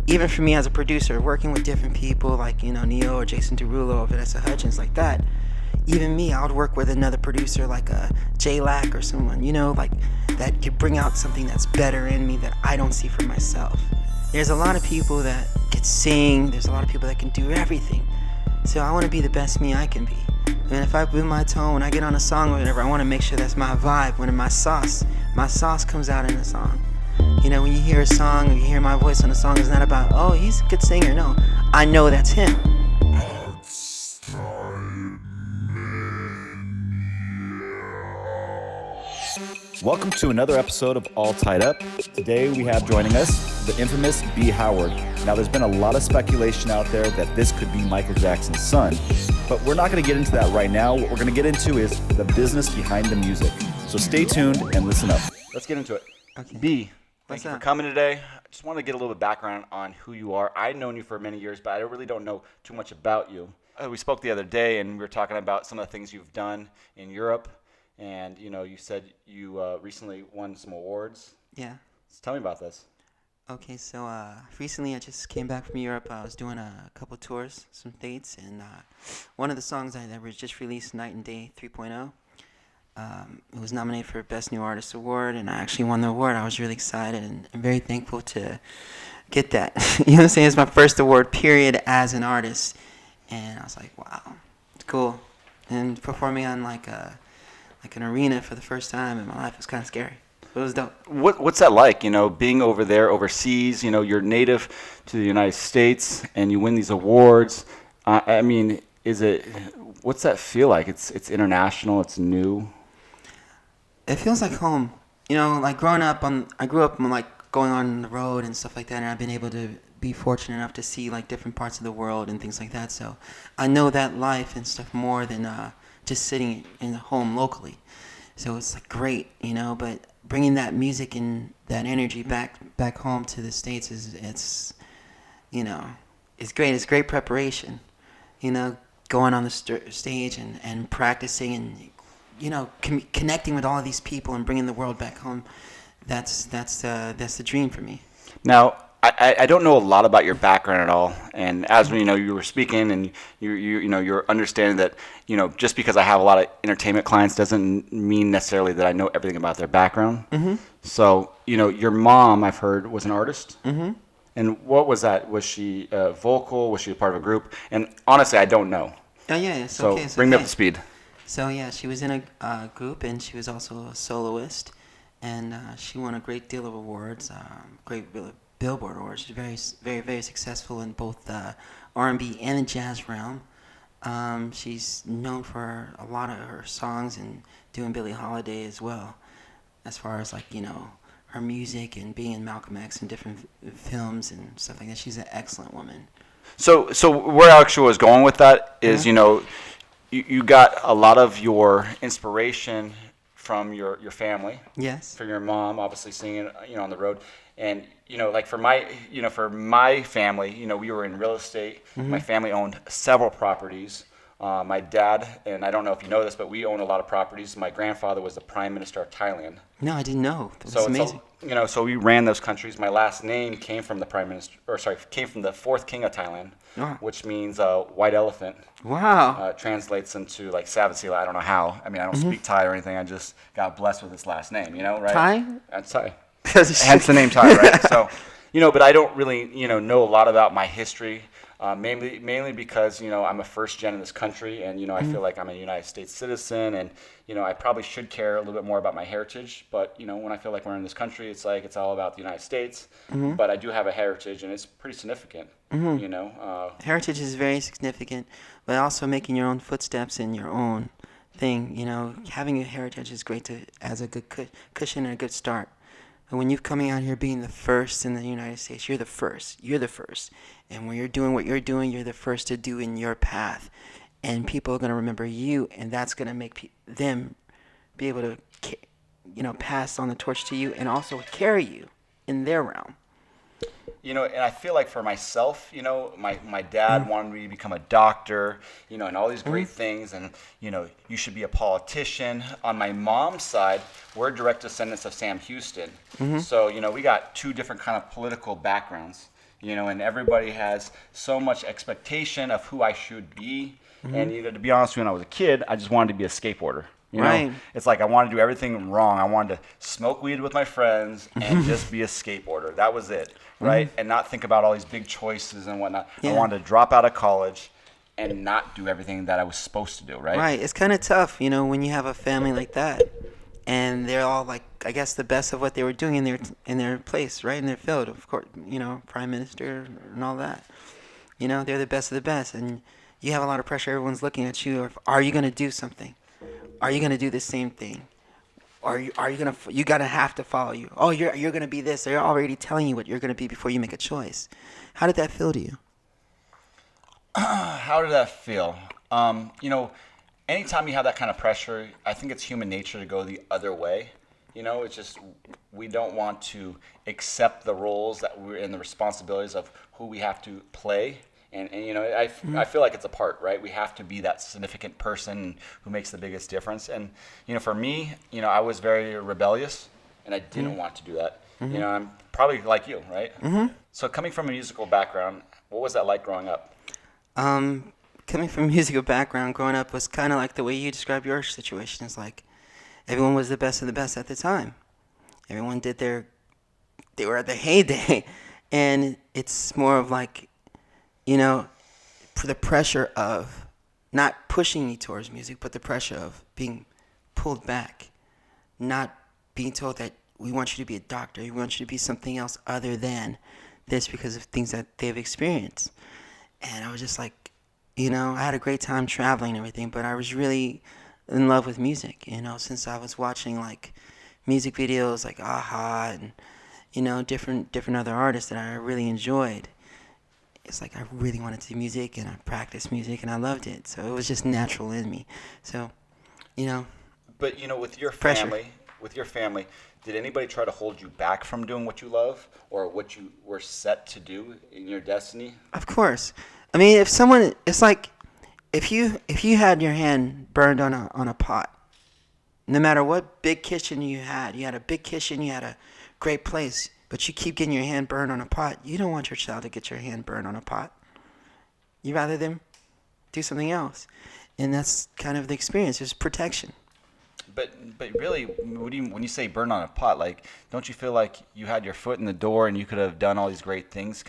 even for me as a producer, working with different people like, Neo or Jason Derulo or Vanessa Hudgens like that, even me, I would work with another producer like a J Lack or someone, like that could bring out something that's better in me that I don't see for myself. There's a lot of people that can sing, there's a lot of people that can do everything. So I want to be the best me I can be. And if I put my tone, when I get on a song or whatever, I want to make sure that's my vibe, when my sauce comes out in a song. When you hear a song or you hear my voice on a song, it's not about, oh, he's a good singer. No, I know that's him. Welcome to another episode of All Tied Up. Today we have joining us the infamous B. Howard. Now there's been a lot of speculation out there that this could be Michael Jackson's son, but we're not going to get into that right now. What we're going to get into is the business behind the music. So stay tuned and listen up. Let's get into it. Okay. B, What's thank you up? for coming today. I just want to get a little bit of background on who you are. I've known you for many years, but I really don't know too much about you. We spoke the other day and we were talking about some of the things you've done in Europe. And, you said you recently won some awards. Yeah. So tell me about this. Okay, so recently I just came back from Europe. I was doing a couple tours, some dates, and one of the songs that was just released, Night and Day 3.0, it was nominated for Best New Artist Award, and I actually won the award. I was really excited and very thankful to get that. You know what I'm saying? It's my first award, period, as an artist. And I was like, wow, it's cool. And performing on like an arena for the first time in my life was kind of scary. It was dope. What's that like, being over there overseas? You're native to the United States and you win these awards. What's that feel like? It's international, it's new. It feels like home. Like growing up I grew up like going on the road and stuff like that, and I've been able to be fortunate enough to see like different parts of the world and things like that. So I know that life and stuff more than just sitting in home locally. So it's like great, but bringing that music and that energy back home to the States it's great. It's great preparation, going on the stage and practicing and, connecting with all of these people and bringing the world back home. That's the dream for me. Now, I don't know a lot about your background at all, and as you were speaking, and you're understanding that just because I have a lot of entertainment clients doesn't mean necessarily that I know everything about their background. Mm-hmm. So your mom, I've heard, was an artist. Mm-hmm. And what was that? Was she vocal? Was she a part of a group? And honestly, I don't know. Oh yeah, it's So okay. It's bring me up okay. to speed. So yeah, she was in a group, and she was also a soloist, and she won a great deal of awards, Billboard awards. She's very, very, very successful in both the R&B and the jazz realm. She's known for a lot of her songs and doing Billie Holiday as well, as far as like her music and being in Malcolm X and different films and stuff like that. She's an excellent woman. So where I actually was going with that is, Uh-huh. you got a lot of your inspiration from your family. Yes. For your mom, obviously singing, on the road, and like for my family, we were in real estate. Mm-hmm. My family owned several properties. My dad, and I don't know if you know this, but we own a lot of properties. My grandfather was the Prime Minister of Thailand. No, I didn't know. That was So amazing. so we ran those countries. My last name came from the came from the fourth king of Thailand, Wow. which means white elephant. Wow. Translates into like Savasila. I don't know how. I mean, I don't speak Thai or anything. I just got blessed with this last name. Right? Thai? That's Thai. Hence the name Thai, right? So, but I don't really, know a lot about my history. Mainly because I'm a first gen in this country, and I feel like I'm a United States citizen, and I probably should care a little bit more about my heritage. But when I feel like we're in this country, it's like it's all about the United States. Mm-hmm. But I do have a heritage, and it's pretty significant. Heritage is very significant, but also making your own footsteps in your own thing. Having a heritage is great as a good cushion and a good start. But when you're coming out here being the first in the United States, you're the first. You're the first. And when you're doing what you're doing, you're the first to do in your path. And people are going to remember you, and that's going to make them be able to, pass on the torch to you and also carry you in their realm. And I feel like for myself, my dad wanted me to become a doctor, and all these great things, and, you should be a politician. On my mom's side, we're direct descendants of Sam Houston. So, we got two different kind of political backgrounds, and everybody has so much expectation of who I should be. And, to be honest, when I was a kid, I just wanted to be a skateboarder. Right. It's like I wanted to do everything wrong. I wanted to smoke weed with my friends and just be a skateboarder. That was it, right? And not think about all these big choices and whatnot. Yeah. I wanted to drop out of college and not do everything that I was supposed to do, right? Right. It's kind of tough, when you have a family like that, and they're all like, I guess, the best of what they were doing in their place, right, in their field. Of course, prime minister and all that. They're the best of the best, and you have a lot of pressure. Everyone's looking at you. Are you going to do something? Are you gonna do the same thing? Are you gonna? You gotta have to follow you. Oh, you're gonna be this. They're already telling you what you're gonna be before you make a choice. How did that feel to you? How did that feel? Anytime you have that kind of pressure, I think it's human nature to go the other way. It's just we don't want to accept the roles that we're in, the responsibilities of who we have to play. And I feel like it's a part, right? We have to be that significant person who makes the biggest difference. And, for me, I was very rebellious, and I didn't want to do that. I'm probably like you, right? So coming from a musical background, what was that like growing up? Coming from a musical background, growing up was kind of like the way you describe your situation. It's like everyone was the best of the best at the time. Everyone they were at their heyday. And it's more of like, for the pressure of not pushing me towards music, but the pressure of being pulled back, not being told that we want you to be a doctor, we want you to be something else other than this because of things that they've experienced. And I was just like, I had a great time traveling and everything, but I was really in love with music, since I was watching like music videos like Aha and, different other artists that I really enjoyed. It's like I really wanted to do music, and I practiced music, and I loved it. So it was just natural in me. So, But with your pressure. family, did anybody try to hold you back from doing what you love or what you were set to do in your destiny? Of course. I mean, it's like if you had your hand burned on a pot, no matter what big kitchen you had a big kitchen, you had a great place, but you keep getting your hand burned on a pot, you don't want your child to get your hand burned on a pot. You rather them do something else. And that's kind of the experience. It's protection. But really, when you say burn on a pot, like, don't you feel like you had your foot in the door and you could have done all these great things?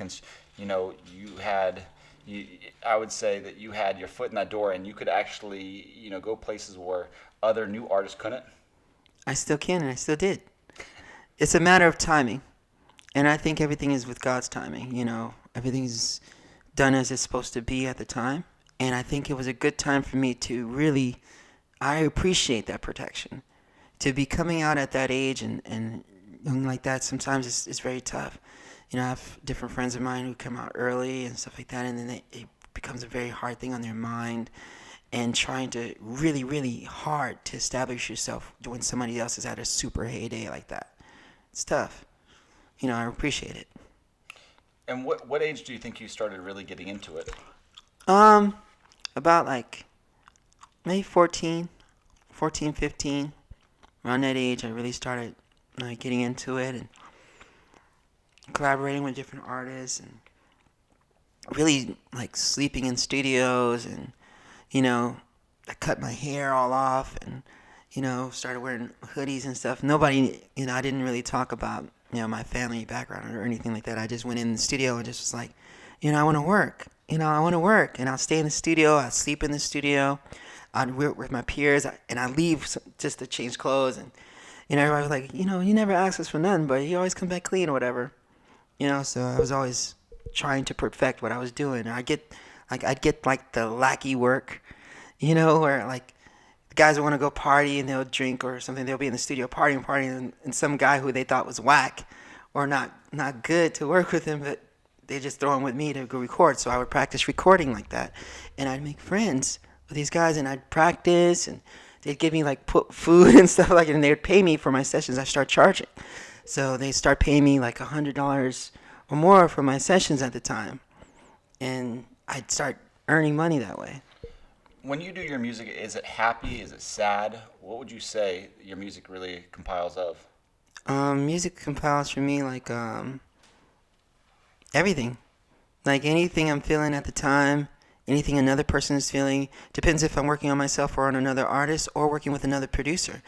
I would say that you had your foot in that door and you could actually, go places where other new artists couldn't. I still can, and I still did. It's a matter of timing. And I think everything is with God's timing. Everything's done as it's supposed to be at the time. And I think it was a good time for me to really, I appreciate that protection. To be coming out at that age and young like that, sometimes it's very tough. I have different friends of mine who come out early and stuff like that, and then it becomes a very hard thing on their mind. And trying to really, really hard to establish yourself when somebody else is at a super heyday like that. It's tough. I appreciate it. And what age do you think you started really getting into it? About like maybe 14, 15. Around that age, I really started getting into it and collaborating with different artists and really like sleeping in studios and, I cut my hair all off and, started wearing hoodies and stuff. Nobody, I didn't really talk about, my family background or anything like that. I just went in the studio and just was like, I want to work. I want to work. And I'll stay in the studio. I'll sleep in the studio. I'd work with my peers. And I'd leave just to change clothes. And, everybody was like, you never ask us for nothing, but you always come back clean or whatever. So I was always trying to perfect what I was doing. I'd get the lackey work, where like the guys would want to go party and they'll drink or something. They'll be in the studio partying, and some guy who they thought was whack or not good to work with him, but they just throw him with me to go record. So I would practice recording like that, and I'd make friends with these guys, and I'd practice, and they'd give me like food and stuff like that, and they'd pay me for my sessions. I start charging, so they start paying me like $100 or more for my sessions at the time, and I'd start earning money that way. When you do your music, is it happy? Is it sad? What would you say your music really compiles of? Music compiles for me like everything, like anything I'm feeling at the time, anything another person is feeling. Depends if I'm working on myself or on another artist or working with another producer.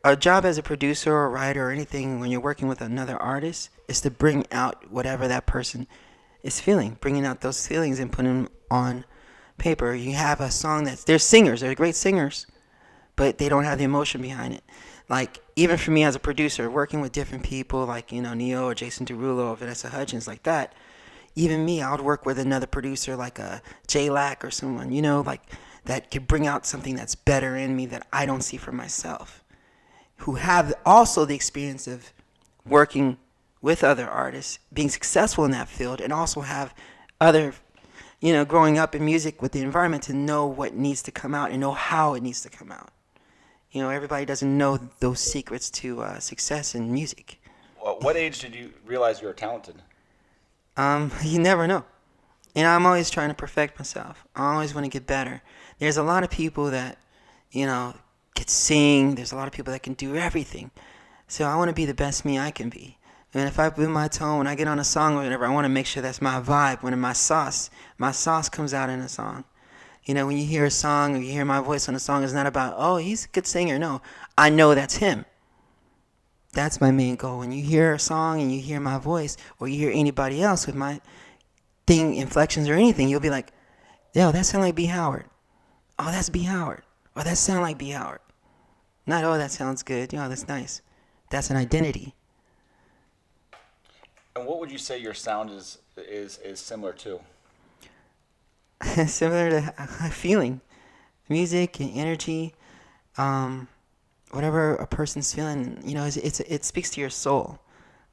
A job as a producer or writer or anything when you're working with another artist is to bring out whatever that person is feeling, bringing out those feelings and putting them on paper. You have a song they're singers, they're great singers, but they don't have the emotion behind it. Like, even for me as a producer, working with different people like, Neo or Jason Derulo or Vanessa Hudgens, like that, even me, I would work with another producer like a J Lack or someone, like that could bring out something that's better in me that I don't see for myself, who have also the experience of working with other artists, being successful in that field, and also have other, growing up in music with the environment to know what needs to come out and know how it needs to come out. Everybody doesn't know those secrets to success in music. What age did you realize you were talented? You never know. I'm always trying to perfect myself. I always want to get better. There's a lot of people that, can sing. There's a lot of people that can do everything. So I want to be the best me I can be. And if I put my tone, when I get on a song or whatever, I want to make sure that's my vibe. When my sauce comes out in a song. When you hear a song or you hear my voice on a song, it's not about, oh, he's a good singer. No, I know that's him. That's my main goal. When you hear a song and you hear my voice or you hear anybody else with my inflections or anything, you'll be like, yo, that sounds like B. Howard. Oh, that's B. Howard. Oh, that sounds like B. Howard. Not, oh, that sounds good. That's nice. That's an identity. And what would you say your sound is similar to? Similar to feeling. Music and energy. Whatever a person's feeling, it speaks to your soul.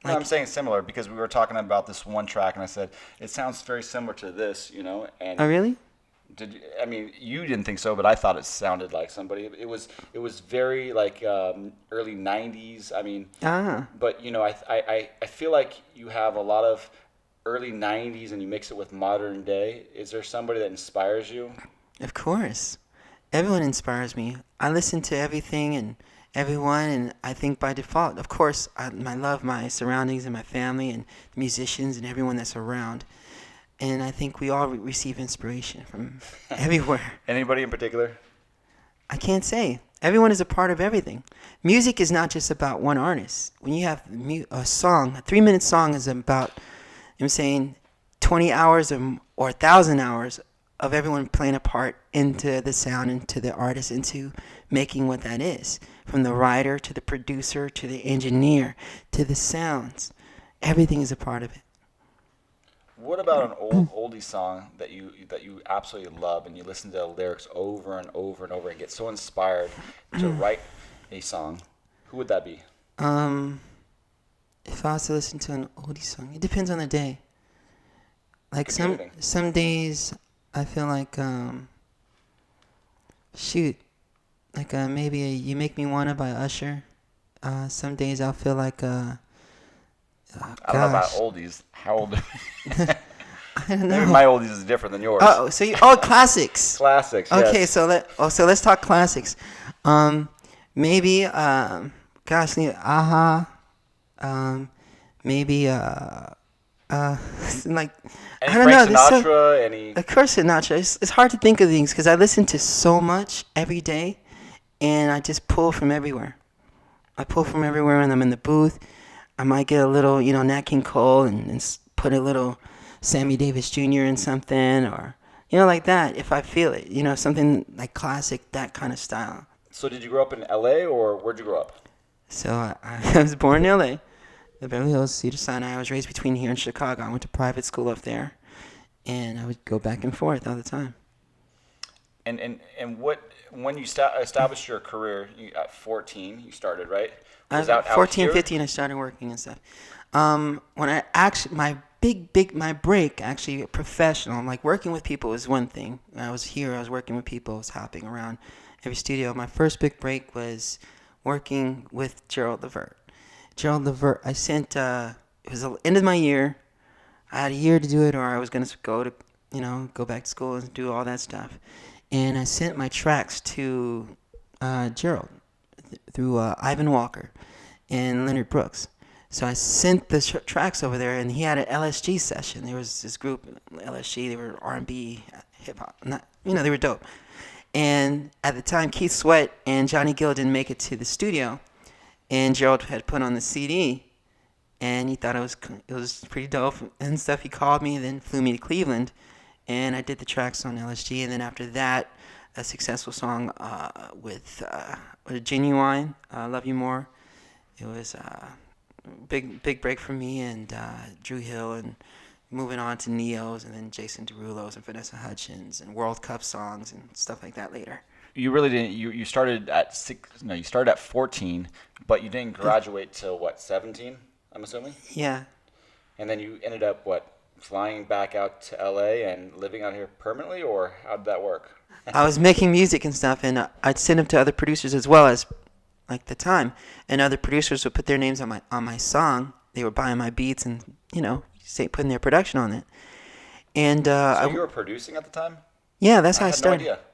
No, I'm saying similar because we were talking about this one track, and I said it sounds very similar to this, And oh, really? You didn't think so, but I thought it sounded like somebody. It was very like early '90s. But I feel like you have a lot of early '90s, and you mix it with modern day. Is there somebody that inspires you? Of course. Everyone inspires me. I listen to everything and everyone, and I think by default, of course, I love my surroundings and my family and the musicians and everyone that's around. And I think we all receive inspiration from everywhere. Anybody in particular? I can't say. Everyone is a part of everything. Music is not just about one artist. When you have a song, a 3-minute song is about, 20 hours or 1,000 hours of everyone playing a part into the sound, into the artist, into making what that is. From the writer to the producer to the engineer to the sounds. Everything is a part of it. What about an oldie song that you absolutely love and you listen to the lyrics over and over and over and get so inspired to write a song? Who would that be? If I was to listen to an oldie song, it depends on the day. Like some days I feel like maybe You Make Me Wanna by Usher. Some days I'll feel like I don't know about oldies. How old? I don't know. Maybe my oldies is different than yours. Oh, so classics. Classics. Okay, yes. so let's talk classics. Maybe Aha. Maybe like Any I don't Frank know. Sinatra? Any? Of course, Sinatra. It's hard to think of things because I listen to so much every day, and I just pull from everywhere. I pull from everywhere when I'm in the booth. I might get a little, Nat King Cole and put a little Sammy Davis Jr. in something or, like that if I feel it. Something like classic, that kind of style. So did you grow up in L.A. or where'd you grow up? So I was born in L.A., the Beverly Hills, Cedars-Sinai. I was raised between here and Chicago. I went to private school up there, and I would go back and forth all the time. And when you established your career at 14, you started, right? Was At 14, 15, I started working and stuff. When I actually, my break, actually professional, like working with people was one thing. I was working with people, I was hopping around every studio. My first big break was working with Gerald Levert. I sent it was the end of my year. I had a year to do it, or I was gonna go back to school and do all that stuff. And I sent my tracks to Gerald through Ivan Walker and Leonard Brooks. So I sent the tracks over there, and he had an LSG session. There was this group, LSG. They were R&B, hip hop. They were dope. And at the time, Keith Sweat and Johnny Gill didn't make it to the studio, and Gerald had put on the CD, and he thought it was pretty dope and stuff. He called me, and then flew me to Cleveland, and I did the tracks on LSG. And then after that, a successful song with Genuine, Love You More. It was big break for me and Drew Hill, and moving on to Neos, and then Jason Derulo's and Vanessa Hudgens and World Cup songs and stuff like that later. You really didn't. You started at you started at 14, but you didn't graduate till what, 17? I'm assuming. Yeah. And then you ended up flying back out to LA and living out here permanently, or how did that work? I was making music and stuff, and I'd send them to other producers as well as like the time, and other producers would put their names on my song. They were buying my beats and putting their production on it. And so you were producing at the time? Yeah, that's how I started. No idea.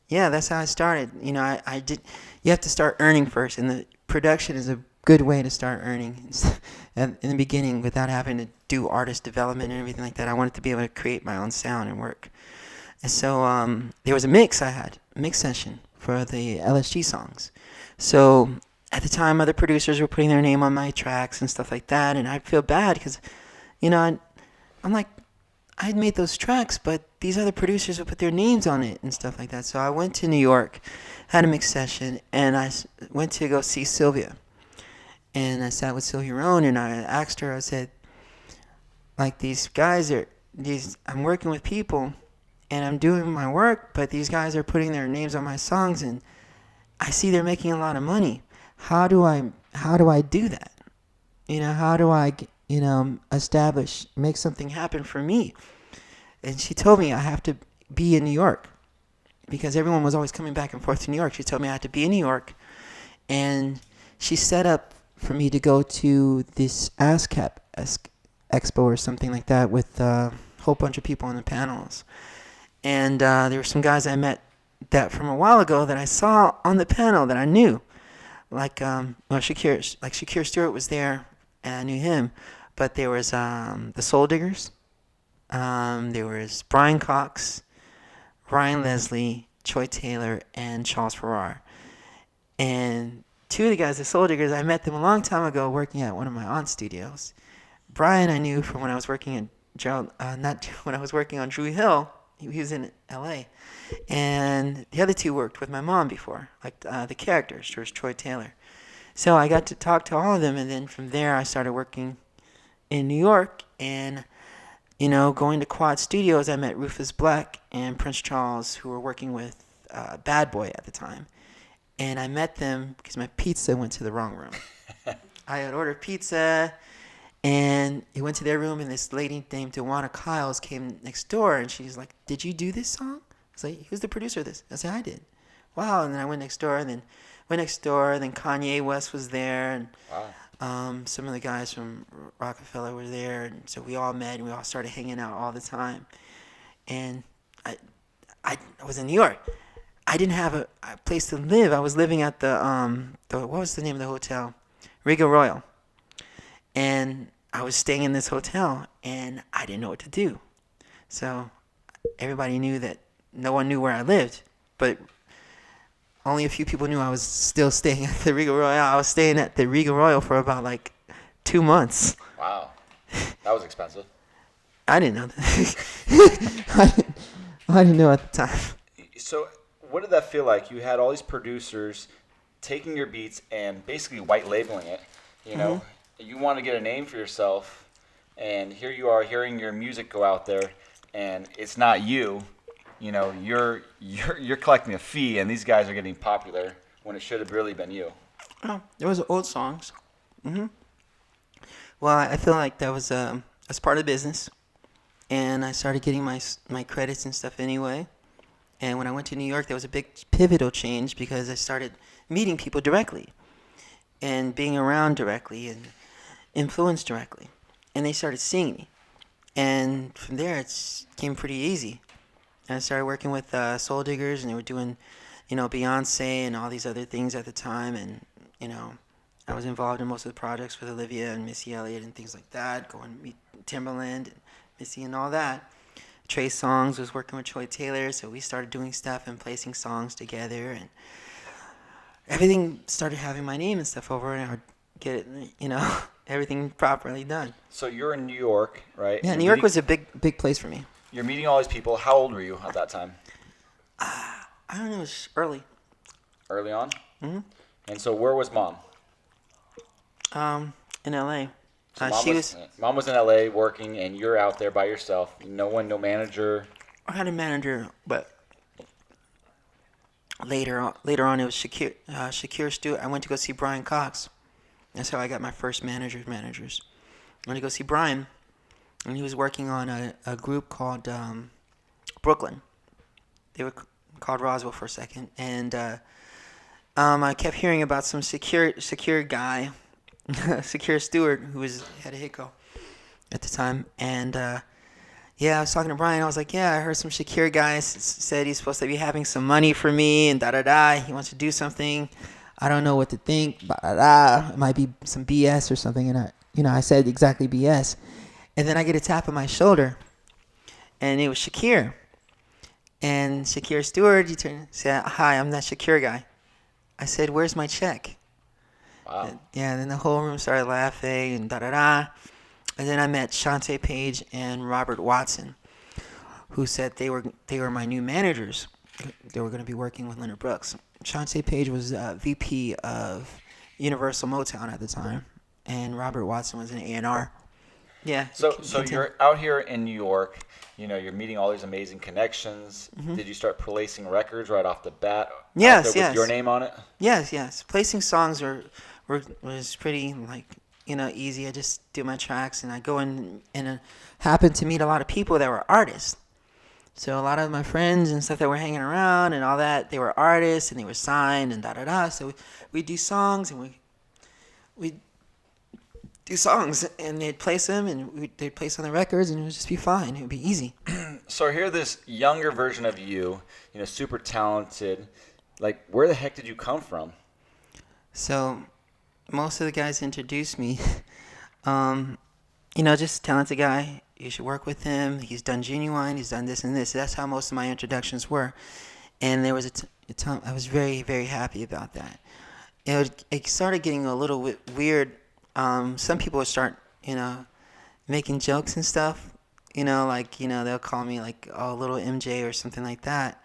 Yeah, that's how I started. I did. You have to start earning first, and the production is a good way to start earning in the beginning without having to do artist development and everything like that. I wanted to be able to create my own sound and work. And so there was a mix session for the LSG songs. So at the time, other producers were putting their name on my tracks and stuff like that, and I'd feel bad because, I'm like, I had made those tracks, but these other producers would put their names on it and stuff like that. So I went to New York, had a mix session, and I went to go see Sylvia. And I sat with Sylvia Rohn, and I asked her, I said, like, I'm working with people, and I'm doing my work, but these guys are putting their names on my songs, and I see they're making a lot of money. How do I do that? How do I, make something happen for me? And she told me I have to be in New York, because everyone was always coming back and forth to New York. She told me I had to be in New York, and she set up for me to go to this ASCAP expo or something like that with a whole bunch of people on the panels. And there were some guys I met that from a while ago that I saw on the panel that I knew. Like, Shakir Stewart was there, and I knew him. But there was the Soul Diggers. There was Brian Cox, Ryan Leslie, Troy Taylor, and Charles Farrar. And two of the guys, the Soul Diggers, I met them a long time ago working at one of my aunt's studios. Brian I knew from when I was working at not when I was working on Drew Hill. He was in L.A. And the other two worked with my mom before, like the characters. There was Troy Taylor. So I got to talk to all of them, and then from there I started working in New York. And, going to Quad Studios, I met Rufus Black and Prince Charles, who were working with Bad Boy at the time. And I met them because my pizza went to the wrong room. I had ordered pizza, and it went to their room, and this lady named Dewana Kyles came next door, and she's like, "Did you do this song?" I was like, "Who's the producer of this?" I said, "I did." Wow. And then I went next door, and then Kanye West was there, and some of the guys from Rockefeller were there, and so we all met, and we all started hanging out all the time. And I was in New York. I didn't have a place to live. I was living at the what was the name of the hotel? Riga Royal. And I was staying in this hotel, and I didn't know what to do. So everybody knew that no one knew where I lived, but only a few people knew I was still staying at the Riga Royal. I was staying at the Riga Royal for about 2 months. Wow. That was expensive. I didn't know that. I didn't know at the time. So what did that feel like? You had all these producers taking your beats and basically white labeling it. You want to get a name for yourself, and here you are hearing your music go out there, and it's not you. You're collecting a fee, and these guys are getting popular when it should have really been you. Oh, there was old songs. Mm-hmm. Well, I feel like that was part of the business, and I started getting my credits and stuff anyway. And when I went to New York, there was a big pivotal change because I started meeting people directly and being around directly and influenced directly. and they started seeing me. And from there, it came pretty easy. And I started working with Soul Diggers, and they were doing, Beyonce and all these other things at the time. And, I was involved in most of the projects with Olivia and Missy Elliott and things like that, going to meet Timberland and Missy and all that. Trey Songz was working with Troy Taylor, so we started doing stuff and placing songs together, and everything started having my name and stuff over it, and I would get it, everything properly done. So you're in New York, right? Yeah, New York was a big place for me. You're meeting all these people. How old were you at that time? I don't know, it was early. Early on? Mm-hmm. And so where was Mom? In L.A. So Mom was in L.A. working, and you're out there by yourself. No manager. I had a manager, but later on it was Shakir Stewart. I went to go see Brian Cox. That's how I got my first managers. I went to go see Brian, and he was working on a group called Brooklyn. They were called Roswell for a second, and I kept hearing about some secure guy, Shakir Stewart, who had a Hiko at the time, and I was talking to Brian. I was like, I heard some Shakir guy said he's supposed to be having some money for me, and da-da-da. He wants to do something. I don't know what to think. Da-da-da. It might be some BS or something. And I said exactly BS. And then I get a tap on my shoulder, and it was Shakir. And Shakir Stewart, he turned and said, "Hi, I'm that Shakir guy." I said, "Where's my check?" Wow. And then the whole room started laughing and da-da-da. And then I met Shantae Page and Robert Watson, who said they were my new managers. They were going to be working with Leonard Brooks. Shantae Page was VP of Universal Motown at the time, and Robert Watson was an A&R. Yeah. So you're out here in New York. You're meeting all these amazing connections. Mm-hmm. Did you start placing records right off the bat? Yes. With your name on it? Yes. Placing songs was pretty easy. I just do my tracks, and I go in and happened to meet a lot of people that were artists. So a lot of my friends and stuff that were hanging around and all that, they were artists and they were signed and da-da-da. So we'd do songs and we'd do songs and they'd place them and they'd place on the records and it would just be fine. It would be easy. So here, this younger version of you, super talented. Like, where the heck did you come from? So most of the guys introduced me, just a talented guy. You should work with him. He's done Genuine. He's done this and this. That's how most of my introductions were. And there was a time I was very, very happy about that. It started getting a little bit weird. Some people would start, making jokes and stuff. They'll call me like, oh, little MJ or something like that.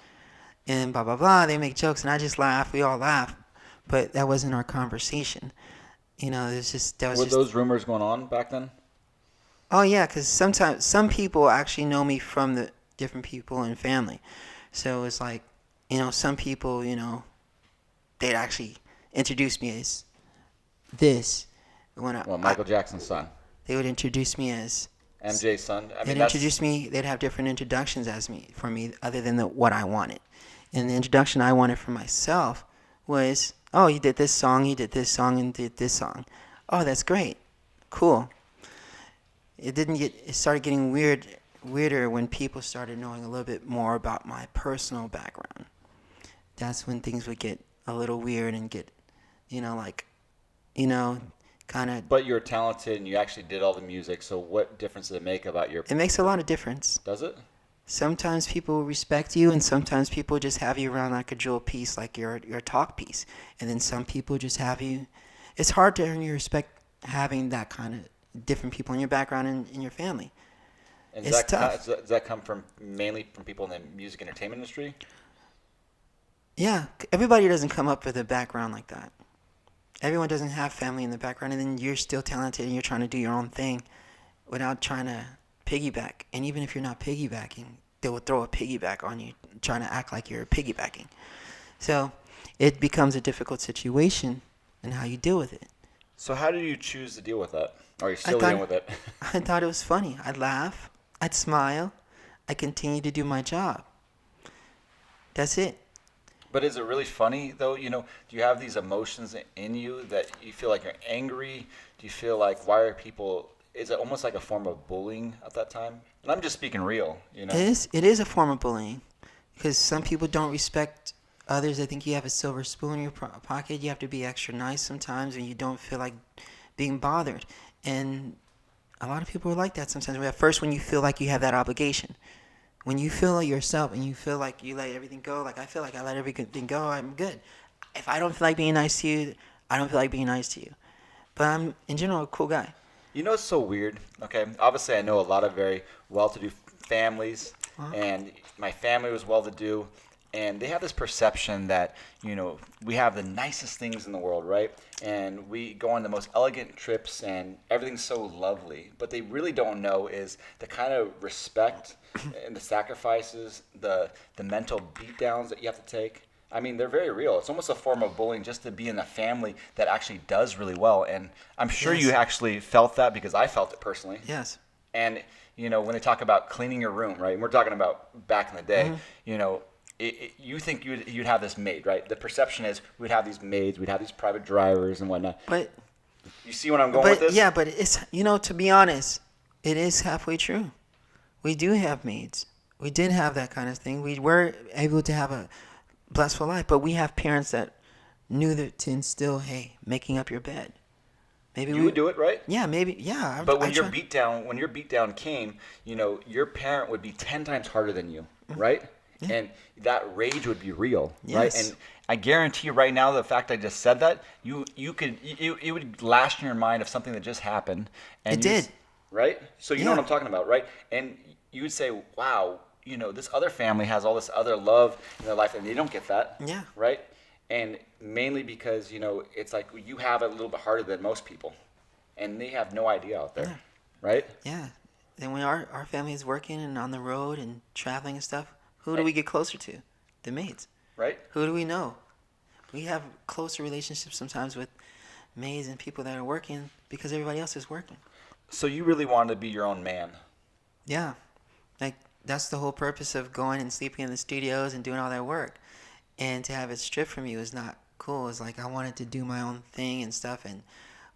And blah, blah, blah. They make jokes and I just laugh. We all laugh. But that wasn't our conversation. Were those rumors going on back then? Oh, yeah, because sometimes some people actually know me from the different people and family. So it's like, some people, they'd actually introduce me as this. Michael Jackson's son. They would introduce me as MJ's son. They'd have different introductions for me other than what I wanted. And the introduction I wanted for myself was, oh, you did this song, and did this song. Oh, that's great. Cool. It started getting weirder when people started knowing a little bit more about my personal background. That's when things would get a little weird and get, kind of. But you're talented and you actually did all the music. So what difference does it make about your? It makes a lot of difference. Does it? Sometimes people respect you, and sometimes people just have you around like a jewel piece, like you're a talk piece. And then some people just have you. It's hard to earn your respect having that kind of different people in your background and in your family. And it's tough. Does that come mainly from people in the music entertainment industry? Yeah, everybody doesn't come up with a background like that. Everyone doesn't have family in the background, and then you're still talented and you're trying to do your own thing without trying to piggyback. And even if you're not piggybacking, they will throw a piggyback on you, trying to act like you're piggybacking. So it becomes a difficult situation and how you deal with it. So how did you choose to deal with that? Or are you still dealing with it? I thought it was funny. I'd laugh. I'd smile. I'd continue to do my job. That's it. But is it really funny, though? Do you have these emotions in you that you feel like you're angry? Do you feel like, why are people, is it almost like a form of bullying at that time? And I'm just speaking real, you know. It is a form of bullying, because some people don't respect others. I think you have a silver spoon in your pocket. You have to be extra nice sometimes, and you don't feel like being bothered. And a lot of people are like that sometimes. At first, when you feel like you have that obligation, when you feel like yourself and you feel like you let everything go, like I feel like I let everything go, I'm good. If I don't feel like being nice to you, I don't feel like being nice to you. But I'm, in general, a cool guy. You know, it's so weird. Okay, obviously, I know a lot of very well-to-do families, and my family was well-to-do, and they have this perception that, you know, we have the nicest things in the world, right? And we go on the most elegant trips, and everything's so lovely. But they really don't know is the kind of respect and the sacrifices, the mental beatdowns that you have to take. I mean, they're very real. It's almost a form of bullying just to be in a family that actually does really well. And I'm sure Yes. you actually felt that, because I felt it personally. Yes. And, you know, when they talk about cleaning your room, right? And we're talking about back in the day, you know, you think you'd have this maid, right? The perception is we'd have these maids, we'd have these private drivers and whatnot. But You see what I'm going with this? yeah, but it's, you know, to be honest, it is halfway true. We do have maids. We did have that kind of thing. We were able to have a blissful life, but we have parents that knew that to instill, hey, making up your bed. Maybe You would do it, right? Yeah, maybe. Yeah. But when I your try- beat down came, you know, your parent would be 10 times harder than you, right? Yeah. And that rage would be real, right? Yes. And I guarantee you right now, the fact I just said that, it would last in your mind of something that just happened. And It you did. just- right? So you know Yeah. what I'm talking about, right? And you would say, wow, you know, this other family has all this other love in their life, and they don't get that. Yeah. Right? And mainly because, you know, it's like you have it a little bit harder than most people, and they have no idea out there, Yeah. right? Yeah. And when our family is working and on the road and traveling and stuff, who do we get closer to? The maids. Right? Who do we know? We have closer relationships sometimes with maids and people that are working because everybody else is working. So you really wanted to be your own man. Yeah. Like, that's the whole purpose of going and sleeping in the studios and doing all that work. And to have it stripped from you is not cool. It's like I wanted to do my own thing and stuff. And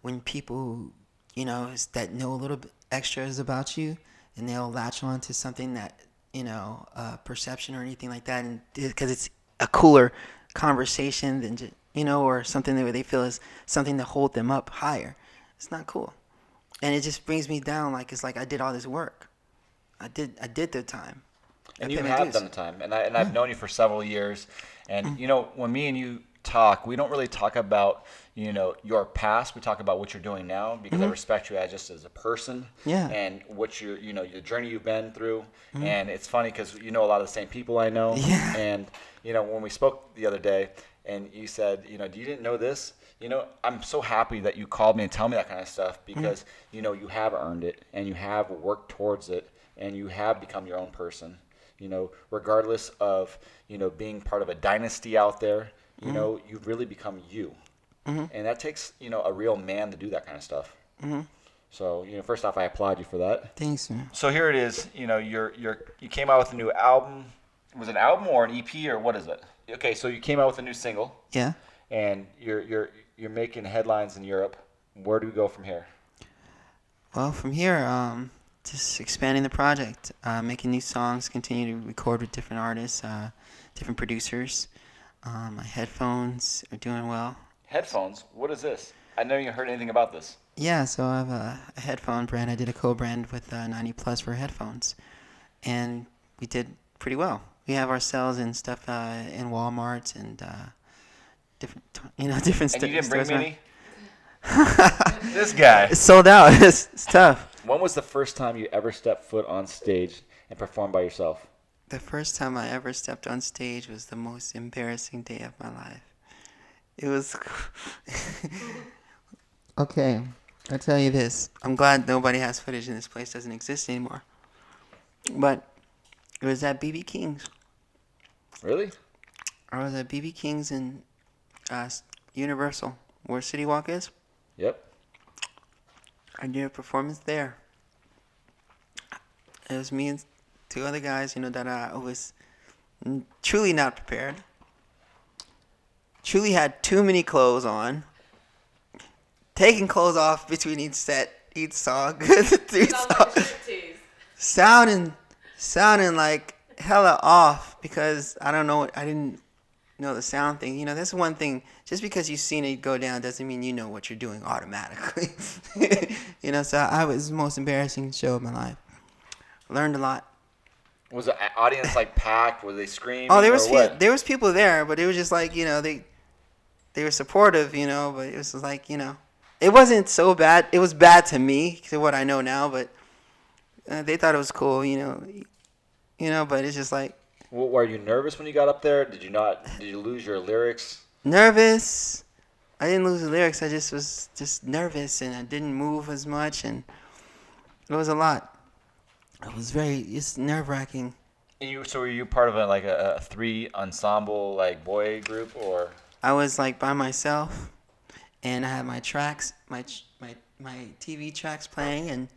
when people, you know, that know a little bit extras about you, and they'll latch on to something that, you know, perception or anything like that, and because it's a cooler conversation than just, you know, or something that they feel is something to hold them up higher. It's not cool. And it just brings me down. Like, it's like I did all this work. I did the time. And I you paid my have dues. done the time. And I've known you for several years. And, you know, when me and you talk, we don't really talk about, you know, your past. We talk about what you're doing now, because I respect you just as a person. Yeah. And what you're, you know, the journey you've been through. And it's funny because you know a lot of the same people I know. Yeah. And, you know, when we spoke the other day and you said, you know, you didn't know this. You know, I'm so happy that you called me and tell me that kind of stuff, because, you know, you have earned it and you have worked towards it and you have become your own person. You know, regardless of, you know, being part of a dynasty out there, you know, you've really become you. And that takes, you know, a real man to do that kind of stuff. So, you know, first off, I applaud you for that. Thanks, man. So here it is. You know, you came out with a new album. Was it an album or an EP, or what is it? Okay, so you came out with a new single, Yeah. and you're making headlines in Europe. Where do we go from here? Well, from here, just expanding the project, making new songs, continue to record with different artists, different producers. My headphones are doing well. Headphones? What is this? I never even heard anything about this. Yeah, so I have a headphone brand. I did a co-brand with 90 Plus for headphones, and we did pretty well. We have our sales and stuff in Walmart and different, different. And you didn't bring stores me any? This guy. It's sold out. It's tough. When was the first time you ever stepped foot on stage and performed by yourself? The first time I ever stepped on stage was the most embarrassing day of my life. It was... Okay, I'll tell you this. I'm glad nobody has footage and this place doesn't exist anymore. But it was at BB King's. Really? I was at BB King's in Universal, where City Walk is. Yep. I did a performance there. It was me and two other guys, that I was truly not prepared. Truly had too many clothes on. Taking clothes off between each set, each song. Three Sounds like a songs. striptease. Sounding like hella off because I don't know. I didn't know the sound thing. You know, that's one thing. Just because you've seen it go down doesn't mean you know what you're doing automatically. You know, so I was the most embarrassing show of my life. Learned a lot. Was the audience like packed? Were they screaming? Oh, there was people there, but it was just like, you know, they were supportive, you know, but it was like, you know, it wasn't so bad. It was bad to me, to what I know now, but they thought it was cool, you know, but it's just like. Well, were you nervous when you got up there? Did you lose your lyrics? Nervous. I didn't lose the lyrics. I just was just nervous, and I didn't move as much, and it was a lot. It's nerve-wracking. So were you part of a 3 ensemble like boy group or? I was like by myself, and I had my tracks, my TV tracks playing, and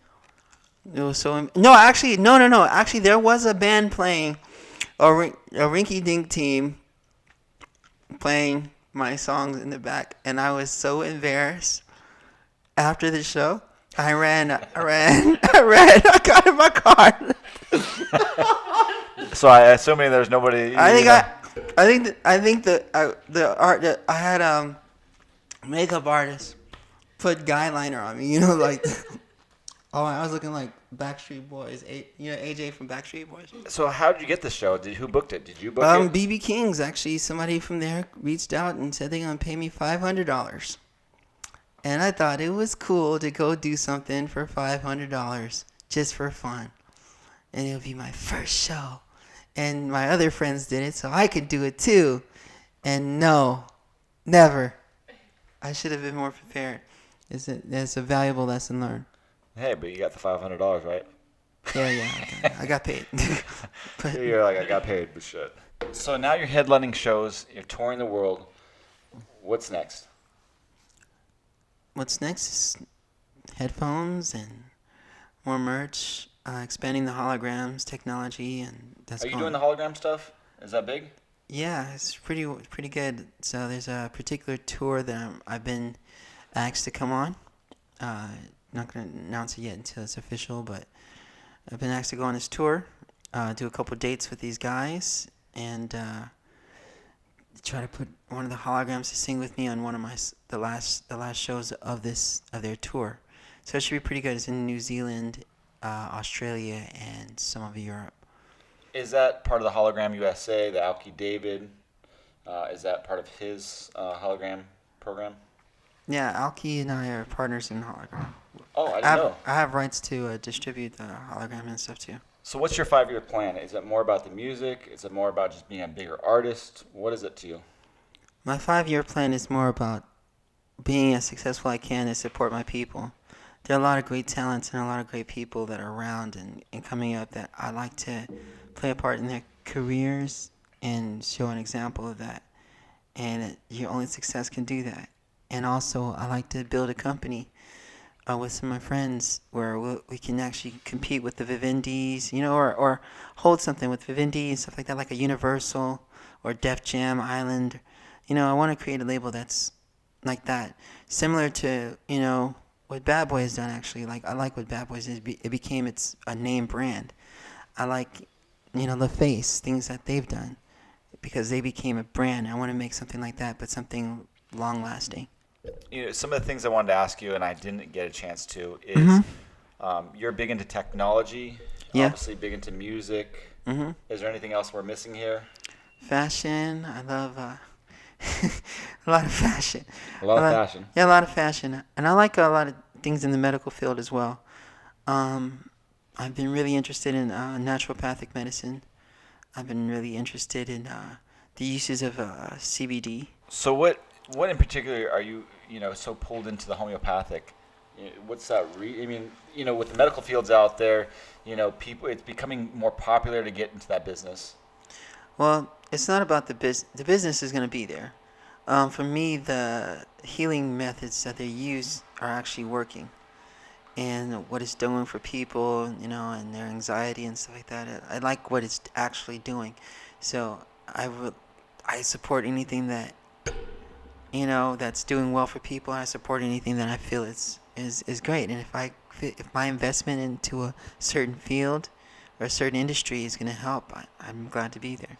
it was so. No. Actually, there was a band playing, a rinky-dink team playing my songs in the back, and I was so embarrassed. After the show, I ran. I got in my car. So I assuming there's nobody. I think the I had makeup artist put guy liner on me. You know, like I was looking like Backstreet Boys. AJ from Backstreet Boys. So how did you get the show? Who booked it? Did you book it? BB King's actually. Somebody from there reached out and said they're gonna pay me $500. And I thought it was cool to go do something for $500 just for fun. And it would be my first show. And my other friends did it, so I could do it too. And no, never. I should have been more prepared. It's a valuable lesson learned. Hey, but you got the $500, right? Yeah, I got paid. But, You're like, I got paid, but shit. So now you're headlining shows, you're touring the world. What's next? what's next is headphones and more merch, expanding the holograms technology, and that's. Are you doing the hologram stuff? Is that big? Yeah, it's pretty good. So there's a particular tour that I've been asked to come on. Not gonna announce it yet until it's official, but I've been asked to go on this tour, do a couple dates with these guys, and try to put one of the holograms to sing with me on one of the last shows of their tour. So it should be pretty good. It's in New Zealand, Australia, and some of Europe. Is that part of the Hologram USA, the Alki David? Is that part of his hologram program? Yeah, Alki and I are partners in hologram. Oh, I didn't know. I have rights to distribute the hologram and stuff too. So what's your 5-year plan? Is it more about the music? Is it more about just being a bigger artist? What is it to you? My 5-year plan is more about being as successful as I can to support my people. There are a lot of great talents and a lot of great people that are around and coming up that I like to play a part in their careers and show an example of that. And your only success can do that. And also, I like to build a company with some of my friends where we can actually compete with the Vivindis, or hold something with Vivendi and stuff like that, like a Universal or Def Jam Island. I want to create a label that's like that, similar to what Bad Boy has done. Actually, I like what Bad Boy is. It became a name brand. I like the face things that they've done because they became a brand. I want to make something like that, but something long lasting. Some of the things I wanted to ask you and I didn't get a chance to is you're big into technology, obviously big into music. Mm-hmm. Is there anything else we're missing here? Fashion. I love a lot of fashion. A lot of fashion. Yeah, a lot of fashion. And I like a lot of things in the medical field as well. I've been really interested in naturopathic medicine. I've been really interested in the uses of CBD. So what in particular are you, so pulled into the homeopathic? What's that? With the medical fields out there, people, it's becoming more popular to get into that business. Well, it's not about the business. The business is going to be there. For me, the healing methods that they use are actually working. And what it's doing for people, and their anxiety and stuff like that. I like what it's actually doing. So I support anything that that's doing well for people. I support anything that I feel is great. And if I if my investment into a certain field or a certain industry is going to help, I'm glad to be there.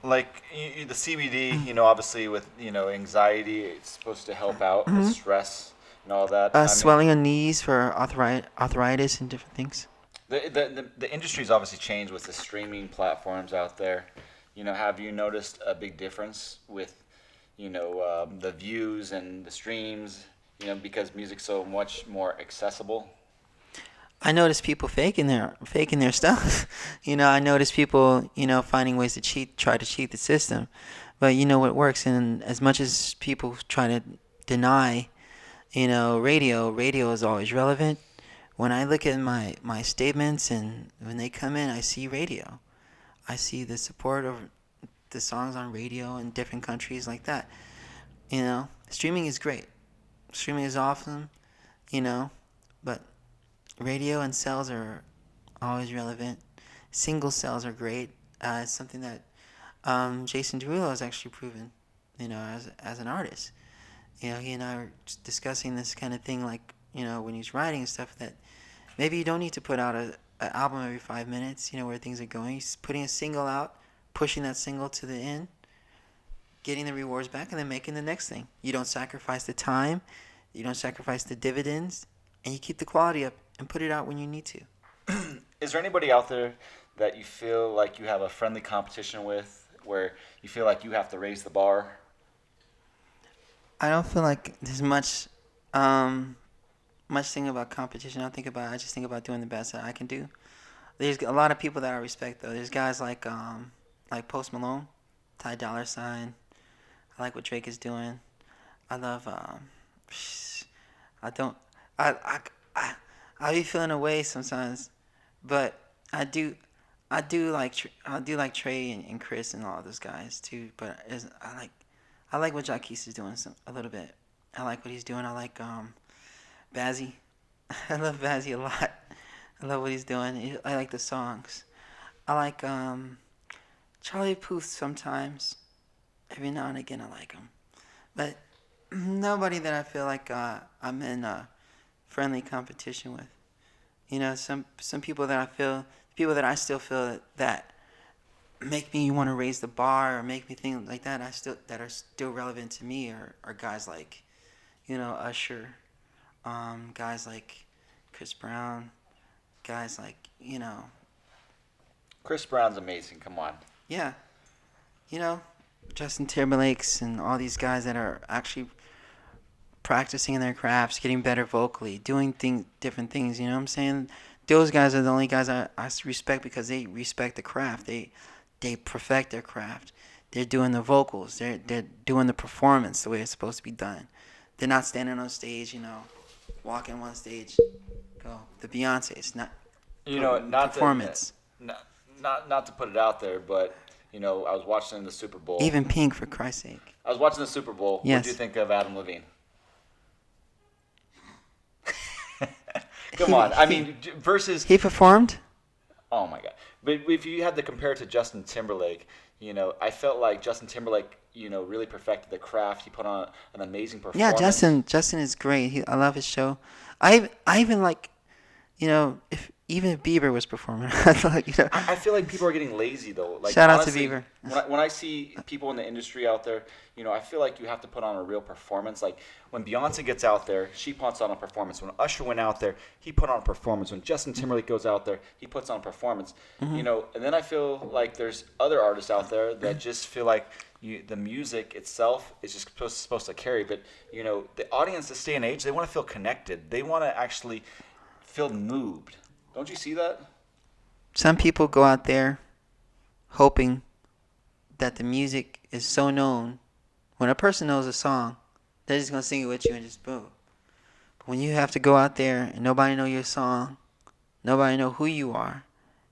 Like the CBD, obviously with anxiety, it's supposed to help out with stress and all that. Swelling on knees for arthritis and different things. The industry's obviously changed with the streaming platforms out there. Have you noticed a big difference with the views and the streams? Because music's so much more accessible. I notice people faking their stuff. I notice people, finding ways to try to cheat the system. But what works, and as much as people try to deny, radio is always relevant. When I look at my statements and when they come in, I see radio. I see the support of the songs on radio in different countries like that. Streaming is great. Streaming is awesome, but radio and sales are always relevant. Single sales are great. It's something that Jason Derulo has actually proven, as an artist. He and I were discussing this kind of thing, like, when he's writing and stuff, that maybe you don't need to put out an album every 5 minutes, where things are going. He's putting a single out, pushing that single to the end, getting the rewards back, and then making the next thing. You don't sacrifice the time, you don't sacrifice the dividends, and you keep the quality up and put it out when you need to. Is there anybody out there that you feel like you have a friendly competition with, where you feel like you have to raise the bar? I don't feel like there's much thing about competition. I just think about doing the best that I can do. There's a lot of people that I respect, though. There's guys like Post Malone, Tai'd UP. I like what Drake is doing. I love I be feeling away sometimes, but I do like Trey and Chris and all those guys too. But I like what Jaquez is doing a little bit. I like what he's doing. I like Bazzi. I love Bazzi a lot. I love what he's doing. I like the songs. I like Charlie Puth sometimes. Every now and again I like him, but nobody that I feel like I'm in friendly competition with. Some people that I still feel that make me want to raise the bar or make me think like that. That are still relevant to me are guys like, Usher, guys like Chris Brown, guys like Chris Brown's amazing. Come on. Yeah, Justin Timberlake's and all these guys that are actually practicing in their crafts, getting better vocally, doing different things. You know what I'm saying? Those guys are the only guys I respect because they respect the craft. They perfect their craft. They're doing the vocals. They're doing the performance the way it's supposed to be done. They're not standing on stage, walking on stage, go. The Beyonce's not. Not performance. Not to put it out there, but I was watching the Super Bowl. Even Pink, for Christ's sake. I was watching the Super Bowl. Yes. What do you think of Adam Levine? Come on. I mean, versus... He performed? Oh, my God. But if you had to compare it to Justin Timberlake, I felt like Justin Timberlake, really perfected the craft. He put on an amazing performance. Yeah, Justin is great. I love his show. I even like, even if Bieber was performing, I feel like people are getting lazy though. Like, shout honestly, out to Bieber. When I see people in the industry out there, I feel like you have to put on a real performance. Like when Beyonce gets out there, she puts on a performance. When Usher went out there, he put on a performance. When Justin Timberlake goes out there, he puts on a performance. And then I feel like there's other artists out there that just feel like the music itself is just supposed to carry. But the audience this day and age, they want to feel connected. They want to actually feel moved. Don't you see that? Some people go out there hoping that the music is so known. When a person knows a song, they're just going to sing it with you and just boom. But when you have to go out there and nobody know your song, nobody know who you are,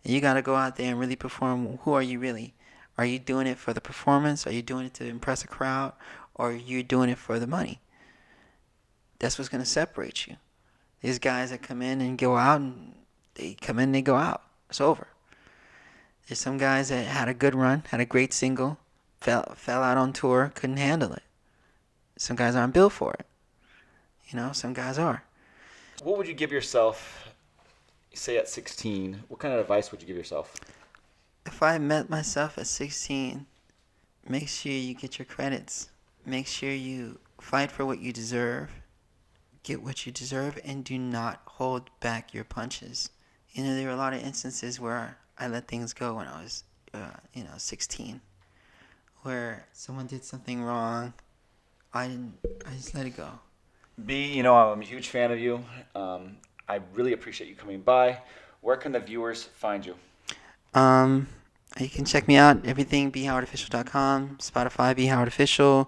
and you got to go out there and really perform, who are you really? Are you doing it for the performance? Are you doing it to impress a crowd? Or are you doing it for the money? That's what's going to separate you. There's guys that come in and go out, and they come in and they go out. It's over. There's some guys that had a good run, had a great single, fell out on tour, couldn't handle it. Some guys aren't built for it. Some guys are. What would you give yourself, say at 16, what kind of advice would you give yourself? If I met myself at 16, make sure you get your credits. Make sure you fight for what you deserve. Get what you deserve and do not hold back your punches. You know, there were a lot of instances where I let things go when I was, 16. Where someone did something wrong. I just let it go. B, I'm a huge fan of you. I really appreciate you coming by. Where can the viewers find you? You can check me out, everything, BHowardOfficial.com, Spotify, BHowardOfficial,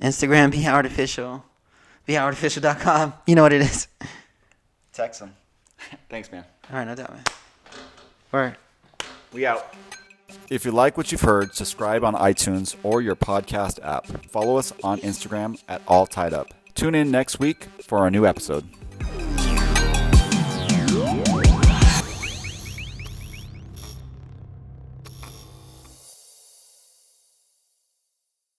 Instagram, BHowardOfficial, BHowardOfficial.com. You know what it is. Text them. Thanks, man. All right, no doubt, man. Word. We out. If you like what you've heard, subscribe on iTunes or your podcast app. Follow us on Instagram at All Tied Up. Tune in next week for our new episode.